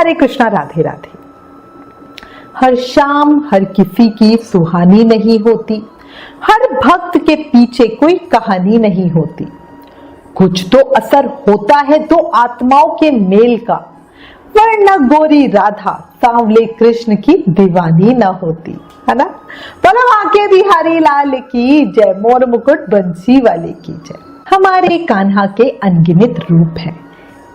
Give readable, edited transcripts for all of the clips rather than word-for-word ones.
हरे कृष्णा, राधे राधे। हर शाम हर किसी की सुहानी नहीं होती, हर भक्त के पीछे कोई कहानी नहीं होती। कुछ तो असर होता है दो आत्माओं के मेल का, वरना गोरी राधा सांवले कृष्ण की दीवानी ना होती, है ना। बोलो आके बिहारी लाल की जय, मोर मुकुट बंसी वाले की जय। हमारे कान्हा के अनगिनत रूप हैं,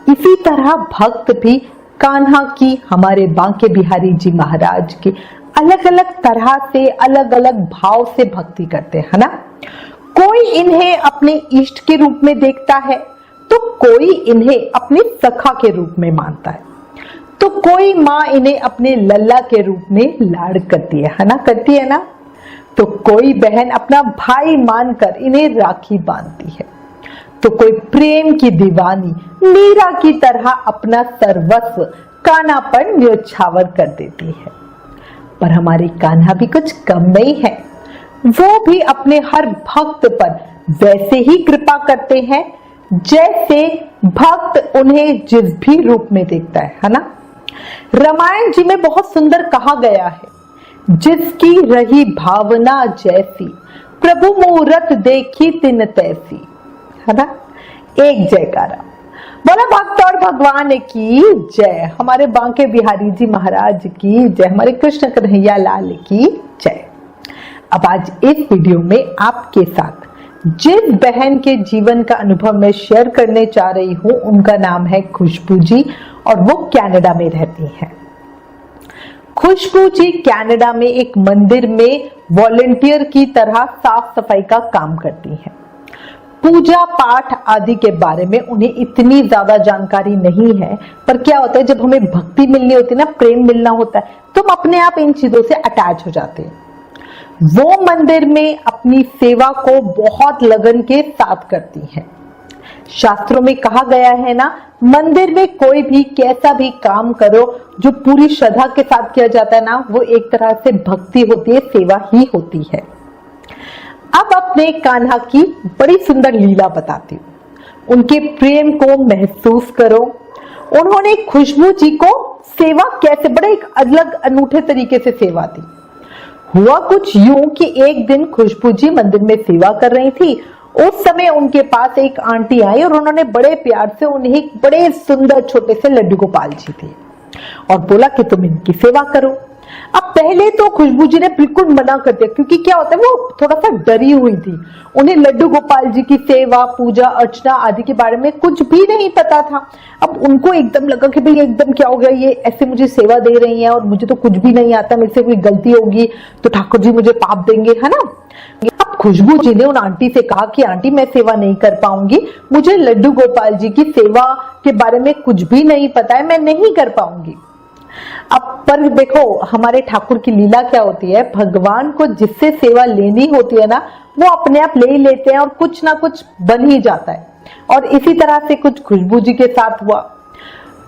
इसी तरह भक्त भी कान्हा की, हमारे बांके बिहारी जी महाराज की अलग अलग तरह से, अलग अलग भाव से भक्ति करते हैं, है ना। कोई इन्हें अपने इष्ट के रूप में देखता है, तो कोई इन्हें अपने सखा के रूप में मानता है, तो कोई माँ इन्हें अपने लल्ला के रूप में लाड़ करती है ना, करती है ना। तो कोई बहन अपना भाई मानकर इन्हें राखी बांधती है, तो कोई प्रेम की दीवानी मीरा की तरह अपना सर्वस्व कान्हा पर न्योछावर कर देती है। पर हमारे कान्हा भी कुछ कम नहीं है, वो भी अपने हर भक्त पर वैसे ही कृपा करते हैं जैसे भक्त उन्हें जिस भी रूप में देखता है ना। रामायण जी में बहुत सुंदर कहा गया है, जिसकी रही भावना जैसी, प्रभु मूरत देखी तिन तैसी, है ना। एक जयकारा, बोला भक्त और भगवान की जय, हमारे बांके बिहारी जी महाराज की जय, हमारे कृष्ण कन्हैया लाल की जय। अब आज इस वीडियो में आपके साथ जिस बहन के जीवन का अनुभव मैं शेयर करने जा रही हूं, उनका नाम है खुशबू जी और वो कनाडा में रहती हैं। खुशबू जी कनाडा में एक मंदिर में वॉलंटियर की तरह साफ सफाई का काम करती हैं। पूजा पाठ आदि के बारे में उन्हें इतनी ज्यादा जानकारी नहीं है, पर क्या होता है जब हमें भक्ति मिलनी होती है ना, प्रेम मिलना होता है, तो हम अपने आप इन चीजों से अटैच हो जाते हैं। वो मंदिर में अपनी सेवा को बहुत लगन के साथ करती हैं। शास्त्रों में कहा गया है ना, मंदिर में कोई भी कैसा भी काम करो जो पूरी श्रद्धा के साथ किया जाता है ना, वो एक तरह से भक्ति होती है, सेवा ही होती है। अब अपने कान्हा की बड़ी सुंदर लीला बताती हूं, उनके प्रेम को महसूस करो। उन्होंने खुशबू जी को सेवा कैसे, बड़े एक अलग अनूठे तरीके से सेवा दी। हुआ कुछ यूं कि एक दिन खुशबू जी मंदिर में सेवा कर रही थी। उस समय उनके पास एक आंटी आई और उन्होंने बड़े प्यार से उन्हें एक बड़े सुंदर छोटे से लड्डू गोपाल जी थे और बोला कि तुम इनकी सेवा करो। अब पहले तो खुशबू जी ने बिल्कुल मना कर दिया, क्योंकि क्या होता है वो थोड़ा सा डरी हुई थी, उन्हें लड्डू गोपाल जी की सेवा पूजा अर्चना आदि के बारे में कुछ भी नहीं पता था। अब उनको एकदम लगा कि भाई एकदम क्या हो गया, ये ऐसे मुझे सेवा दे रही हैं और मुझे तो कुछ भी नहीं आता, मेरे से कोई गलती होगी तो ठाकुर जी मुझे पाप देंगे, है ना। अब खुशबू जी ने उन आंटी से कहा कि आंटी मैं सेवा नहीं कर पाऊंगी, मुझे लड्डू गोपाल जी की सेवा के बारे में कुछ भी नहीं पता है, मैं नहीं कर पाऊंगी। अब पर देखो हमारे ठाकुर की लीला क्या होती है, भगवान को जिससे सेवा लेनी होती है ना, वो अपने आप ले ही लेते हैं और कुछ ना कुछ बन ही जाता है। और इसी तरह से कुछ खुशबू जी के साथ हुआ।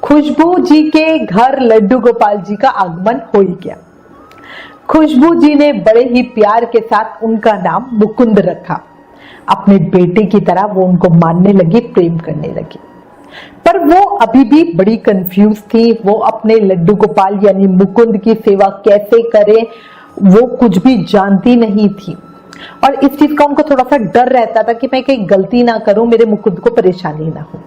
खुशबू जी के घर लड्डू गोपाल जी का आगमन हो ही गया। खुशबू जी ने बड़े ही प्यार के साथ उनका नाम मुकुंद रखा। अपने बेटे की तरह वो उनको मानने लगी, प्रेम करने लगी। पर वो अभी भी बड़ी कंफ्यूज थी, वो अपने लड्डू गोपाल यानी मुकुंद की सेवा कैसे करे वो कुछ भी जानती नहीं थी। और इस चीज का उनको थोड़ा सा डर रहता था कि मैं कहीं गलती ना करूं, मेरे मुकुंद को परेशानी ना हो।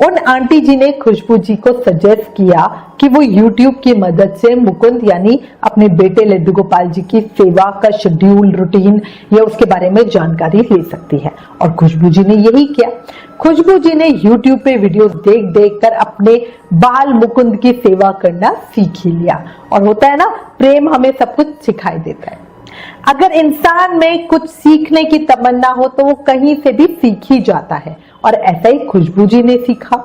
उन आंटी जी ने खुशबू जी को सजेस्ट किया कि वो YouTube की मदद से मुकुंद यानी अपने बेटे लड्डू गोपाल जी की सेवा का शेड्यूल, रूटीन या उसके बारे में जानकारी ले सकती है। और खुशबू जी ने यही किया। खुशबू जी ने YouTube पे वीडियोस देख देख कर अपने बाल मुकुंद की सेवा करना सीख ही लिया। और होता है ना, प्रेम हमें सब कुछ सिखाई देता है। अगर इंसान में कुछ सीखने की तमन्ना हो तो वो कहीं से भी सीख ही जाता है, और ऐसा ही खुशबू जी ने सीखा।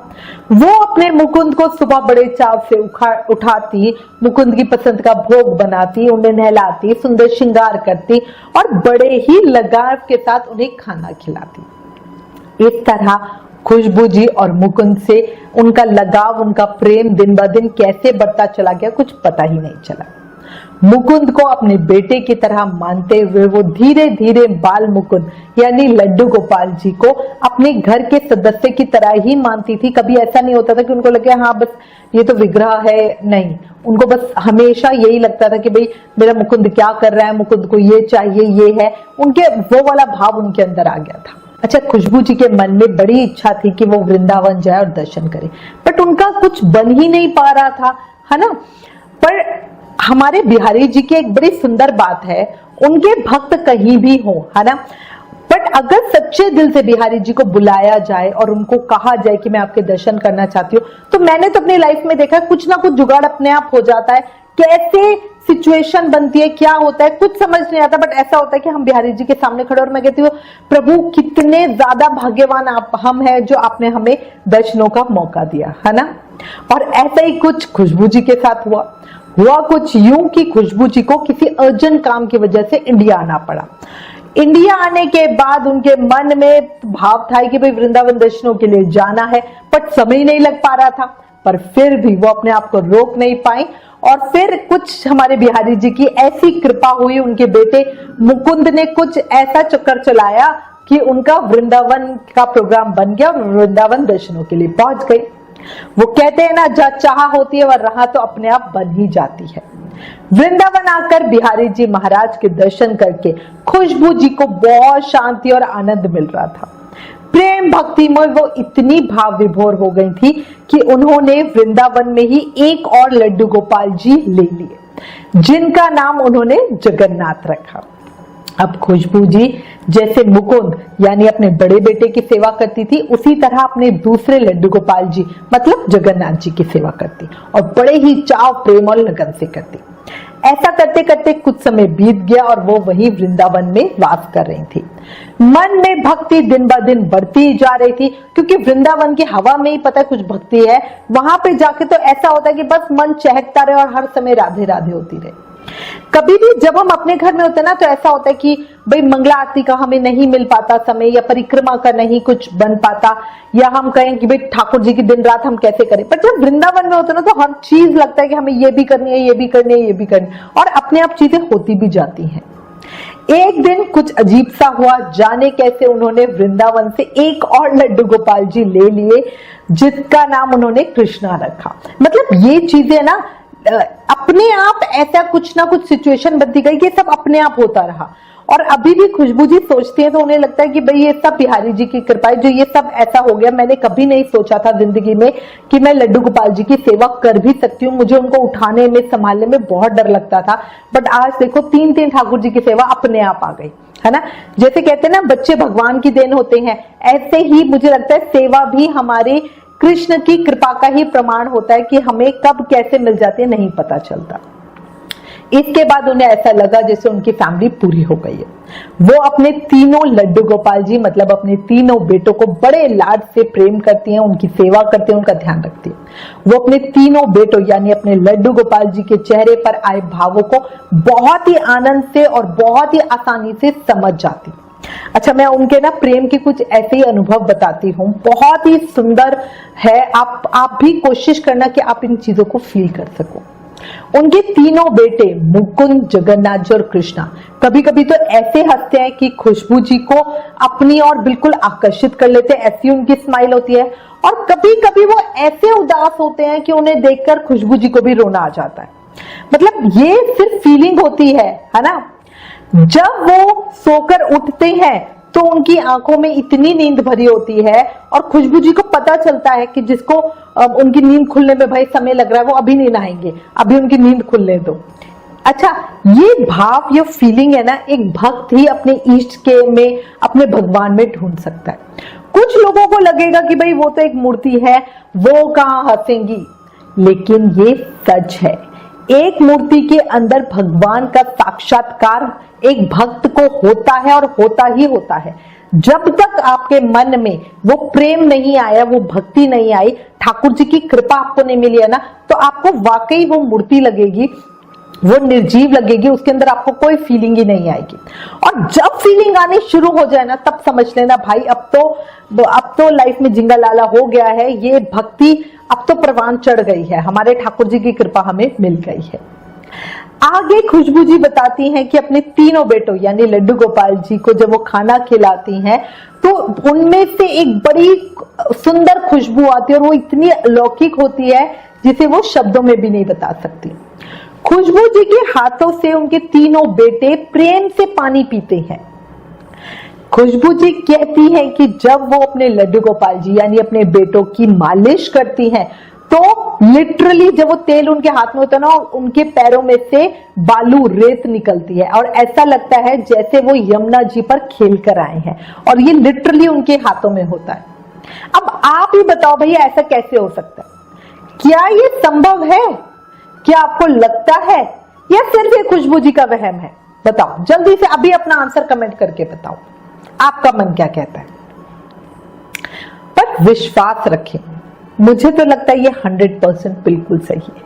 वो अपने मुकुंद को सुबह बड़े चाव से उठाती, मुकुंद की पसंद का भोग बनाती, उन्हें नहलाती, सुंदर श्रृंगार करती और बड़े ही लगाव के साथ उन्हें खाना खिलाती। इस तरह खुशबू जी और मुकुंद से उनका लगाव, उनका प्रेम दिन ब दिन कैसे बढ़ता चला गया कुछ पता ही नहीं चला। मुकुंद को अपने बेटे की तरह मानते हुए वो धीरे धीरे बाल मुकुंद यानी लड्डू गोपाल जी को अपने घर के सदस्य की तरह ही मानती थी। कभी ऐसा नहीं होता था कि उनको लगे हाँ बस ये तो विग्रह है, नहीं, उनको बस हमेशा यही लगता था कि भाई मेरा मुकुंद क्या कर रहा है, मुकुंद को ये चाहिए, ये है, उनके वो वाला भाव उनके अंदर आ गया था। अच्छा, खुशबू जी के मन में बड़ी इच्छा थी कि वो वृंदावन जाए और दर्शन करे, बट उनका कुछ बन ही नहीं पा रहा था, है ना। पर हमारे बिहारी जी की एक बड़ी सुंदर बात है, उनके भक्त कहीं भी हो, है ना, बट अगर सच्चे दिल से बिहारी जी को बुलाया जाए और उनको कहा जाए कि मैं आपके दर्शन करना चाहती हूँ, तो मैंने तो अपनी लाइफ में देखा कुछ ना कुछ जुगाड़ अपने आप हो जाता है। कैसे सिचुएशन बनती है, क्या होता है, कुछ समझ नहीं आता, बट ऐसा होता है कि हम बिहारी जी के सामने खड़े और मैं कहती हूँ प्रभु कितने ज्यादा भाग्यवान हम हैं जो आपने हमें दर्शनों का मौका दिया, है ना। और ऐसा ही कुछ खुशबू जी के साथ हुआ कुछ यूं कि खुशबू जी को किसी अर्जेंट काम की वजह से इंडिया आना पड़ा। इंडिया आने के बाद उनके मन में भाव था कि भाई वृंदावन दर्शनों के लिए जाना है, बट समय नहीं लग पा रहा था, पर फिर भी वो अपने आप को रोक नहीं पाई। और फिर कुछ हमारे बिहारी जी की ऐसी कृपा हुई, उनके बेटे मुकुंद ने कुछ ऐसा चक्कर चलाया कि उनका वृंदावन का प्रोग्राम बन गया और वृंदावन दर्शनों के लिए पहुंच गए। वो कहते हैं ना, जहाँ चाह होती है वह राह तो अपने आप बन ही जाती है। वृंदावन आकर बिहारी जी महाराज के दर्शन करके खुशबू जी को बहुत शांति और आनंद मिल रहा था। प्रेम भक्ति में वो इतनी भाव विभोर हो गई थी कि उन्होंने वृंदावन में ही एक और लड्डू गोपाल जी ले लिए, जिनका नाम उन्होंने जगन्नाथ रखा। अब खुशबू जी जैसे मुकुंद यानी अपने बड़े बेटे की सेवा करती थी, उसी तरह अपने दूसरे लड्डू गोपाल जी मतलब जगन्नाथ जी की सेवा करती और बड़े ही चाव, प्रेम और लगन से करती। ऐसा करते करते कुछ समय बीत गया और वो वही वृंदावन में वास कर रही थी। मन में भक्ति दिन ब दिन बढ़ती जा रही थी, क्योंकि वृंदावन की हवा में ही पता है कुछ भक्ति है। वहां पे जाके तो ऐसा होता है कि बस मन चहकता रहे और हर समय राधे राधे होती रहे। कभी भी जब हम अपने घर में होते हैं ना, तो ऐसा होता है कि भाई मंगला आरती का हमें नहीं मिल पाता समय, या परिक्रमा का नहीं कुछ बन पाता, या हम कहें कि भाई ठाकुर जी की दिन रात हम कैसे करें। पर जब वृंदावन में होते हैं ना, तो हर चीज लगता है कि हमें ये भी करनी है, ये भी करनी है, ये भी करनी है, और अपने आप चीजें होती भी जाती हैं। एक दिन कुछ अजीब सा हुआ, जाने कैसे उन्होंने वृंदावन से एक और लड्डू गोपाल जी ले लिए, जिसका नाम उन्होंने कृष्णा रखा। मतलब ये चीजें ना अपने आप ऐसा कुछ ना कुछ सिचुएशन बनती गई कि सब अपने आप होता रहा। और अभी भी खुशबू जी सोचती है तो उन्हें लगता है कि भाई ये सब बिहारी जी की कृपा है जो ये सब ऐसा हो गया। मैंने कभी नहीं सोचा था जिंदगी में कि मैं लड्डू गोपाल जी की सेवा कर भी सकती हूँ। मुझे उनको उठाने में, संभालने में बहुत डर लगता था, बट आज देखो तीन ठाकुर जी की सेवा अपने आप आ गई, है ना। जैसे कहते हैं ना बच्चे भगवान की देन होते हैं, ऐसे ही मुझे लगता है सेवा भी हमारे कृष्ण की कृपा का ही प्रमाण होता है कि हमें कब कैसे मिल जाती है नहीं पता चलता। इसके बाद उन्हें ऐसा लगा जैसे उनकी फैमिली पूरी हो गई है। वो अपने तीनों लड्डू गोपाल जी मतलब अपने तीनों बेटों को बड़े लाड से प्रेम करती हैं, उनकी सेवा करती हैं, उनका ध्यान रखती हैं। वो अपने तीनों बेटों यानी अपने लड्डू गोपाल जी के चेहरे पर आए भावों को बहुत ही आनंद से और बहुत ही आसानी से समझ जाती। अच्छा, मैं उनके ना प्रेम के कुछ ऐसे ही अनुभव बताती हूँ, बहुत ही सुंदर है। आप भी कोशिश करना कि आप इन चीजों को फील कर सको। उनके तीनों बेटे मुकुंद, जगन्नाथ जी और कृष्णा कभी कभी तो ऐसे हंसते हैं कि खुशबू जी को अपनी ओर बिल्कुल आकर्षित कर लेते हैं, ऐसी उनकी स्माइल होती है। और कभी कभी वो ऐसे उदास होते हैं कि उन्हें देखकर खुशबू जी को भी रोना आ जाता है। मतलब ये सिर्फ फीलिंग होती है ना। जब वो सोकर उठते हैं तो उनकी आंखों में इतनी नींद भरी होती है और खुशबू जी को पता चलता है कि जिसको उनकी नींद खुलने में भाई समय लग रहा है वो अभी नहीं नहाएंगे, अभी उनकी नींद खुलने दो। अच्छा, ये भाव, ये फीलिंग है ना, एक भक्त ही अपने इष्ट के में, अपने भगवान में ढूंढ सकता है। कुछ लोगों को लगेगा कि भाई वो तो एक मूर्ति है, वो कहाँ हंसेंगी, लेकिन ये सच है। एक मूर्ति के अंदर भगवान का साक्षात्कार एक भक्त को होता है और होता ही होता है। जब तक आपके मन में वो प्रेम नहीं आया, वो भक्ति नहीं आई, ठाकुर जी की कृपा आपको नहीं मिली है ना, तो आपको वाकई वो मूर्ति लगेगी, वो निर्जीव लगेगी, उसके अंदर आपको कोई फीलिंग ही नहीं आएगी। और जब फीलिंग आनी शुरू हो जाए ना, तब समझ लेना भाई अब तो लाइफ में जिंगा लाला हो गया है, ये भक्ति अब तो परवान चढ़ गई है, हमारे ठाकुर जी की कृपा हमें मिल गई है। आगे खुशबू जी बताती हैं कि अपने तीनों बेटों यानी लड्डू गोपाल जी को जब वो खाना खिलाती हैं तो उनमें से एक बड़ी सुंदर खुशबू आती है और वो इतनी अलौकिक होती है जिसे वो शब्दों में भी नहीं बता सकती। खुशबू जी के हाथों से उनके तीनों बेटे प्रेम से पानी पीते हैं। खुशबू जी कहती हैं कि जब वो अपने लड्डू गोपाल जी यानी अपने बेटों की मालिश करती हैं तो लिटरली जब वो तेल उनके हाथ में होता है ना, उनके पैरों में से बालू रेत निकलती है और ऐसा लगता है जैसे वो यमुना जी पर खेल कर आए हैं, और ये लिटरली उनके हाथों में होता है। अब आप ही बताओ भैया ऐसा कैसे हो सकता है? क्या ये संभव है? क्या आपको लगता है या सिर्फ ये खुशबू जी का वहम है? बताओ जल्दी से, अभी अपना आंसर कमेंट करके बताओ आपका मन क्या कहता है। पर विश्वास रखें, मुझे तो लगता है ये 100% बिल्कुल सही है।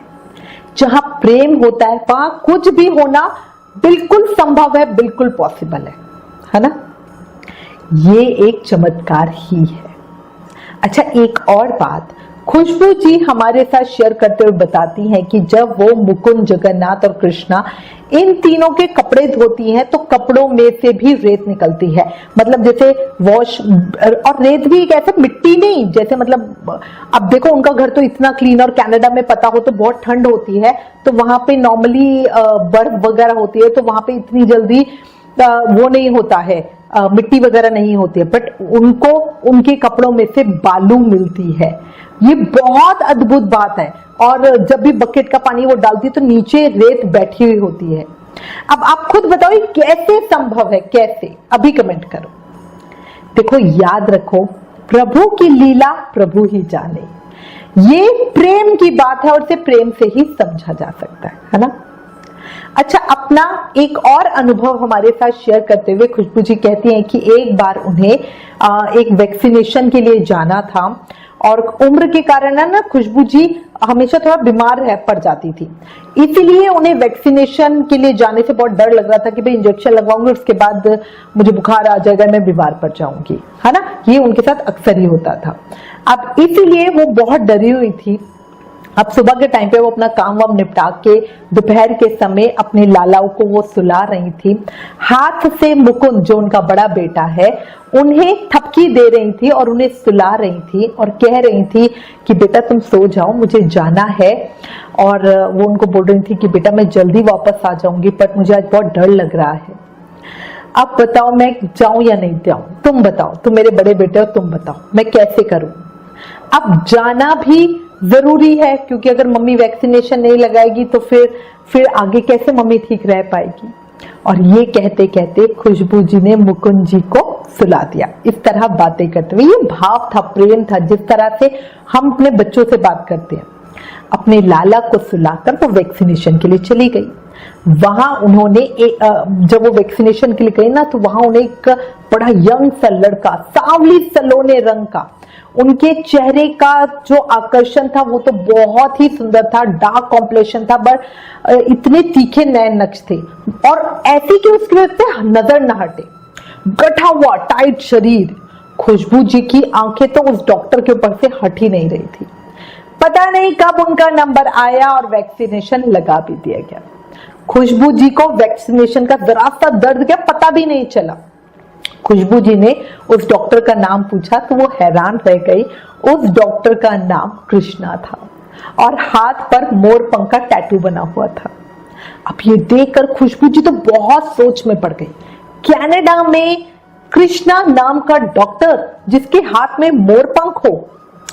जहां प्रेम होता है वहां कुछ भी होना बिल्कुल संभव है, बिल्कुल पॉसिबल है ना? ये एक चमत्कार ही है। अच्छा, एक और बात खुशबू जी हमारे साथ शेयर करते हुए बताती हैं कि जब वो मुकुंद, जगन्नाथ और कृष्णा इन तीनों के कपड़े धोती हैं तो कपड़ों में से भी रेत निकलती है। मतलब जैसे वॉश, और रेत भी एक ऐसे मिट्टी नहीं, जैसे मतलब अब देखो उनका घर तो इतना क्लीन, और कनाडा में पता हो तो बहुत ठंड होती है तो वहां पे नॉर्मली बर्फ वगैरह होती है तो वहां पे इतनी जल्दी वो नहीं होता है, मिट्टी वगैरह नहीं होती है, बट उनको उनके कपड़ों में से बालू मिलती है। ये बहुत अद्भुत बात है। और जब भी बकेट का पानी वो डालती है तो नीचे रेत बैठी हुई होती है। अब आप खुद बताओ ये कैसे संभव है, कैसे? अभी कमेंट करो। देखो, याद रखो, प्रभु की लीला प्रभु ही जाने। ये प्रेम की बात है और इसे प्रेम से ही समझा जा सकता है ना? अच्छा, अपना एक और अनुभव हमारे साथ शेयर करते हुए खुशबू जी कहती हैं कि एक बार उन्हें एक वैक्सीनेशन के लिए जाना था और उम्र के कारण ना खुशबू जी हमेशा थोड़ा बीमार पड़ जाती थी, इसीलिए उन्हें वैक्सीनेशन के लिए जाने से बहुत डर लग रहा था कि भाई इंजेक्शन लगवाऊंगी उसके बाद मुझे बुखार आ जाएगा, मैं बीमार पड़ जाऊंगी, है ना? ये उनके साथ अक्सर ही होता था। अब इसीलिए वो बहुत डरी हुई थी। अब सुबह के टाइम पे वो अपना काम वाम निपटा के दोपहर के समय अपने लालाओं को वो सुला रही थी। हाथ से मुकुंद, जो उनका बड़ा बेटा है, उन्हें थपकी दे रही थी और उन्हें सुला रही थी और कह रही थी कि बेटा तुम सो जाओ, मुझे जाना है। और वो उनको बोल रही थी कि बेटा मैं जल्दी वापस आ जाऊंगी, बट मुझे आज बहुत डर लग रहा है। अब बताओ मैं जाऊं या नहीं जाऊं? तुम बताओ, तुम मेरे बड़े बेटे हो, तुम बताओ मैं कैसे करूं? अब जाना भी जरूरी है क्योंकि अगर मम्मी वैक्सीनेशन नहीं लगाएगी तो फिर आगे कैसे मम्मी ठीक रह पाएगी। और ये कहते कहते खुशबू जी ने मुकुंद जी को सुला दिया। इस तरह बातें करते हुए, ये भाव था, प्रेम था, जिस तरह से हम अपने बच्चों से बात करते हैं। अपने लाला को सुलाकर वो वैक्सीनेशन के लिए चली गई। वहां उन्होंने जब वो वैक्सीनेशन के लिए गई ना तो वहां उन्हें एक बड़ा यंग सा लड़का, सांवली सलोने रंग का, उनके चेहरे का जो आकर्षण था वो तो बहुत ही सुंदर था, डार्क कॉम्प्लेक्शन था, पर इतने तीखे नैन नक्श थे और ऐसी कि उसकी वजह से नजर न हटे, गठा हुआ टाइट शरीर। खुशबू जी की आंखें तो उस डॉक्टर के ऊपर से हट ही नहीं रही थी। पता नहीं कब उनका नंबर आया और वैक्सीनेशन लगा भी दिया गया। खुशबू जी को वैक्सीनेशन का जरा सा दर्द क्या पता भी नहीं चला। खुशबू जी ने उस डॉक्टर का नाम पूछा तो वो हैरान रह गई। उस डॉक्टर का नाम कृष्णा था और हाथ पर मोर पंख का टैटू बना हुआ था। अब ये देखकर खुशबू जी तो बहुत सोच में पड़ गई। कनाडा में कृष्णा नाम का डॉक्टर जिसके हाथ में मोर पंख हो,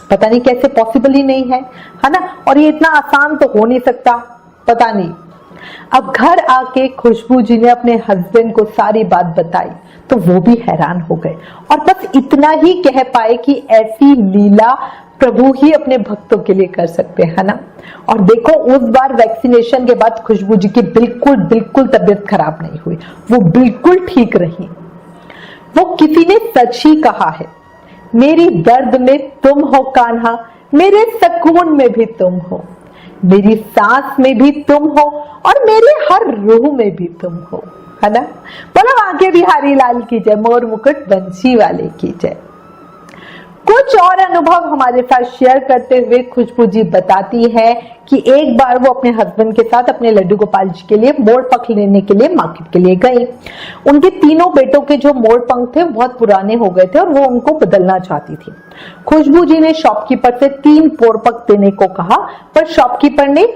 पता नहीं कैसे पॉसिबल ही नहीं है ना? और ये इतना आसान तो हो नहीं सकता, पता नहीं। अब घर आके खुशबू जी ने अपने हस्बैंड को सारी बात बताई तो वो भी हैरान हो गए और बस इतना ही कह पाए कि ऐसी लीला प्रभु ही अपने भक्तों के लिए कर सकते हैं ना। और देखो उस बार वैक्सीनेशन के बाद खुशबू जी की बिल्कुल तबीयत खराब नहीं हुई, वो बिल्कुल ठीक रही। वो किसी ने सच ही कहा है, मेरी दर्द में तुम हो कान्हा, मेरे सुकून में भी तुम हो, मेरी सांस में भी तुम हो और मेरे हर रूह में भी तुम हो, है ना? बोलो आगे बिहारी लाल की जय, मोर मुकुट बंसी वाले की जय। कुछ और अनुभव हमारे साथ शेयर करते हुए खुशबू जी बताती है कि एक बार वो अपने हस्बैंड के साथ अपने लड्डू गोपाल जी के लिए मोर पंख लेने के लिए मार्केट के लिए गई। उनके तीनों बेटों के जो मोर पंख थे बहुत पुराने हो गए थे और वो उनको बदलना चाहती थी। खुशबू जी ने शॉपकीपर से 3 मोर पंख देने को कहा, पर शॉपकीपर ने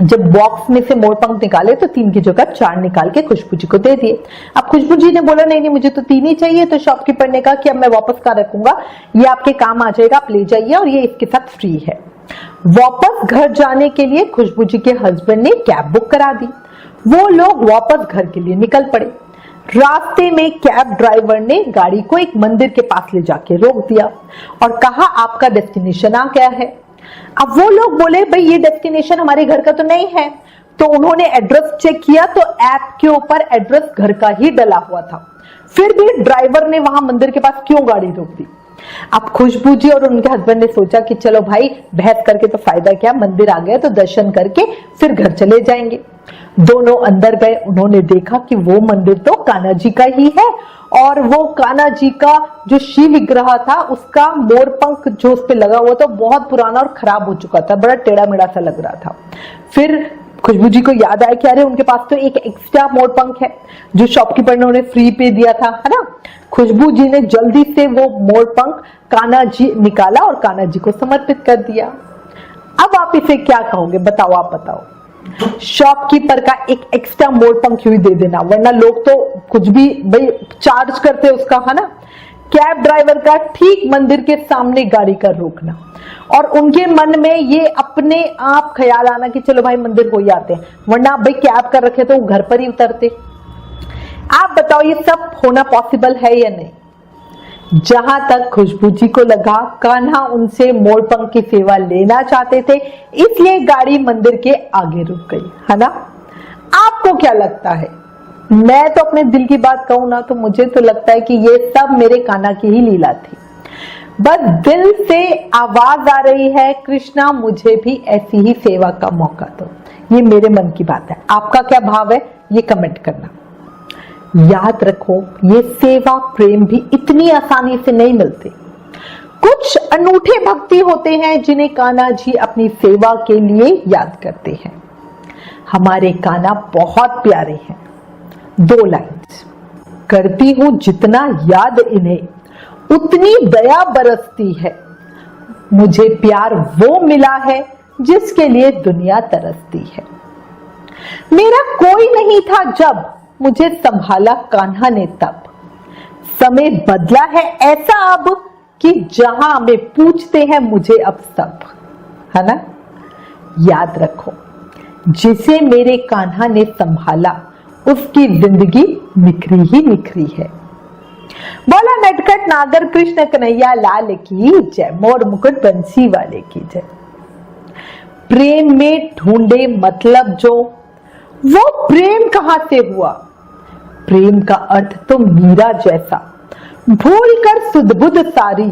जब बॉक्स में से मोर पंख निकाले तो 3 की जगह 4 निकाल के खुशबू जी को दे दिए। अब खुशबू जी ने बोला नहीं मुझे तो 3 ही चाहिए, तो शॉपकीपर ने कहा कि अब मैं वापस कहाँ रखूंगा, ये आपके काम आ जाएगा, आप ले जाइए और ये इसके साथ फ्री है। वापस घर जाने के लिए खुशबू जी के हस्बैंड ने कैब बुक करा दी। वो लोग वापस घर के लिए निकल पड़े। रास्ते में कैब ड्राइवर ने गाड़ी को एक मंदिर के पास ले जाके रोक दिया और कहा आपका डेस्टिनेशन आ गया है। अब वो लोग बोले भाई ये डेस्टिनेशन हमारे घर का तो नहीं है, तो उन्होंने एड्रेस चेक किया तो ऐप के ऊपर एड्रेस घर का ही डला हुआ था। फिर भी ड्राइवर ने वहां मंदिर के पास क्यों गाड़ी रोक दी। अब खुशबू जी और उनके हस्बैंड ने सोचा कि चलो भाई बहस करके तो फायदा क्या, मंदिर आ गए तो दर्शन करके फिर घर चले जाएंगे। दोनों अंदर गए, उन्होंने देखा कि वो मंदिर तो कान्हा जी का ही है और वो कान्हा जी का जो शिव विग्रह था उसका मोर पंख जो उस पे लगा हुआ था बहुत पुराना और खराब हो चुका था, बड़ा टेढ़ा मेढ़ा सा लग रहा था। फिर खुशबू जी को याद आया कि अरे उनके पास तो एक एक्स्ट्रा मोर पंख है जो शॉपकीपर ने उन्हें फ्री पे दिया था, है ना। खुशबू जी ने जल्दी से वो मोर पंख कान्हा जी निकाला और कान्हा जी को समर्पित कर दिया। अब आप इसे क्या कहोगे, बताओ, आप बताओ। शॉपकीपर का एक एक्स्ट्रा मोर पंख ही दे देना, वरना लोग तो कुछ भी भाई चार्ज करते उसका, है ना। कैब ड्राइवर का ठीक मंदिर के सामने गाड़ी का रोकना और उनके मन में ये अपने आप ख्याल आना कि चलो भाई मंदिर हो ही आते हैं, वरना भाई कैब कर रखे तो वो घर पर ही उतरते। आप बताओ ये सब होना पॉसिबल है या नहीं। जहां तक खुशबू जी को लगा कान्हा उनसे मोर पंख की सेवा लेना चाहते थे, इसलिए गाड़ी मंदिर के आगे रुक गई, है ना। आपको क्या लगता है? मैं तो अपने दिल की बात कहूं ना तो मुझे तो लगता है कि ये सब मेरे कान्हा की ही लीला थी। बस दिल से आवाज आ रही है कृष्णा मुझे भी ऐसी ही सेवा का मौका दो। ये मेरे मन की बात है, आपका क्या भाव है ये कमेंट करना। याद रखो ये सेवा प्रेम भी इतनी आसानी से नहीं मिलते। कुछ अनूठे भक्ति होते हैं जिन्हें कान्हा जी अपनी सेवा के लिए याद करते हैं। हमारे कान्हा बहुत प्यारे हैं। 2 लाइन्स, करती हूं जितना याद इन्हें उतनी दया बरसती है, मुझे प्यार वो मिला है जिसके लिए दुनिया तरसती है। मेरा कोई नहीं था जब मुझे संभाला कान्हा ने तब, समय बदला है ऐसा अब कि जहां में पूछते हैं मुझे अब सब, है ना। याद रखो जिसे मेरे कान्हा ने संभाला उसकी जिंदगी निखरी ही निखरी है। बोला नटखट नागर कृष्ण कन्हैया लाल की जय, मोर मुकुट बंसी वाले की जय। प्रेम में ढूंढे मतलब जो, वो प्रेम कहां से हुआ। प्रेम का अर्थ तो मीरा जैसा, भूल कर सुध बुध सारी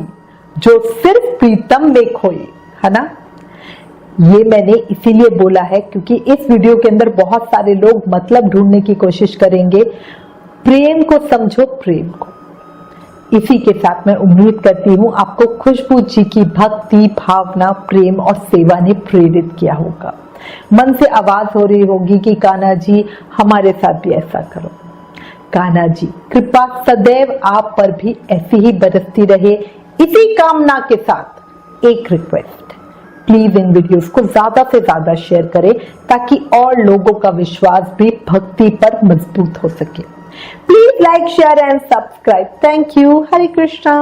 जो सिर्फ प्रीतम में खोई, है ना। ये मैंने इसीलिए बोला है क्योंकि इस वीडियो के अंदर बहुत सारे लोग मतलब ढूंढने की कोशिश करेंगे। प्रेम को समझो, प्रेम को। इसी के साथ मैं उम्मीद करती हूँ आपको खुशबू जी की भक्ति, भावना, प्रेम और सेवा ने प्रेरित किया होगा। मन से आवाज हो रही होगी कि कान्हा जी हमारे साथ भी ऐसा करो। कान्हा जी कृपा सदैव आप पर भी ऐसी ही बरसती रहे। इसी कामना के साथ एक रिक्वेस्ट, प्लीज इन वीडियोस को ज्यादा से ज्यादा शेयर करें ताकि और लोगों का विश्वास भी भक्ति पर मजबूत हो सके। Please like, share and subscribe. Thank you. Hare Krishna.